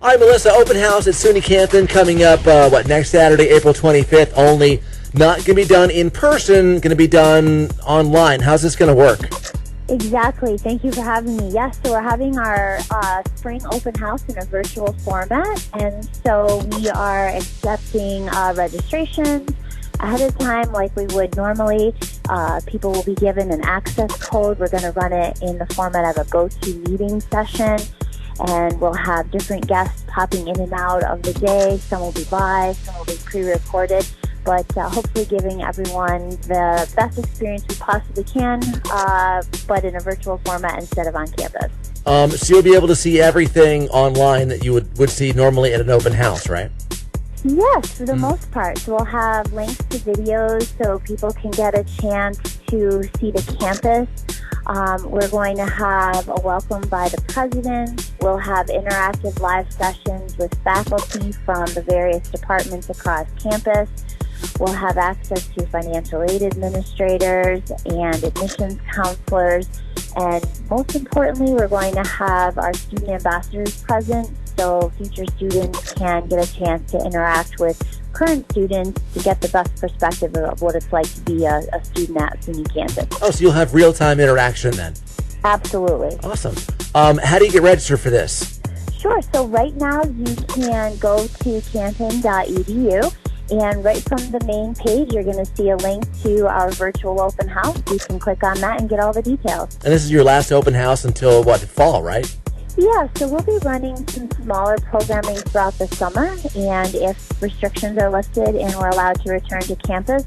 All right, Melissa, open house at SUNY Canton coming up, next Saturday, April 25th, only. Not going to be done in person, going to be done online. How's this going to work? Exactly. Thank you for having me. Yes, so we're having our spring open house in a virtual format, and so we are accepting registrations ahead of time like we would normally. People will be given an access code. We're going to run it in the format of a go-to meeting session, and we'll have different guests popping in and out of the day. Some will be live, some will be pre-recorded, but hopefully giving everyone the best experience we possibly can, but in a virtual format instead of on campus. So you'll be able to see everything online that you would see normally at an open house, right? Yes, for the most part. So we'll have links to videos so people can get a chance to see the campus. We're going to have a welcome by the president. We'll have interactive live sessions with faculty from the various departments across campus. We'll have access to financial aid administrators and admissions counselors. And most importantly, we're going to have our student ambassadors present so future students can get a chance to interact with current students to get the best perspective of what it's like to be a student at SUNY Canton. Oh, so you'll have real-time interaction then? Absolutely. Awesome. How do you get registered for this? Sure. So right now you can go to canton.edu. And right from the main page, you're going to see a link to our virtual open house. You can click on that and get all the details. And this is your last open house until, fall, right? Yeah, so we'll be running some smaller programming throughout the summer. And if restrictions are lifted and we're allowed to return to campus,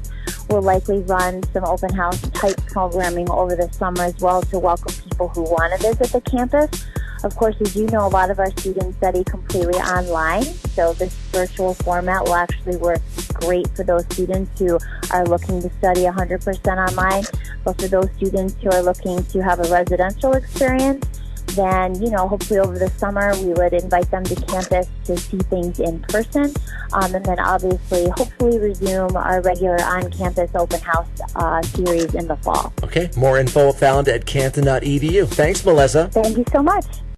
we'll likely run some open house type programming over the summer as well to welcome people who want to visit the campus. Of course, as you know, a lot of our students study completely online, so this virtual format will actually work great for those students who are looking to study 100% online. But for those students who are looking to have a residential experience, then, hopefully over the summer we would invite them to campus to see things in person, and then obviously hopefully resume our regular on-campus open house series in the fall. Okay, more info found at canton.edu. Thanks, Melissa. Thank you so much.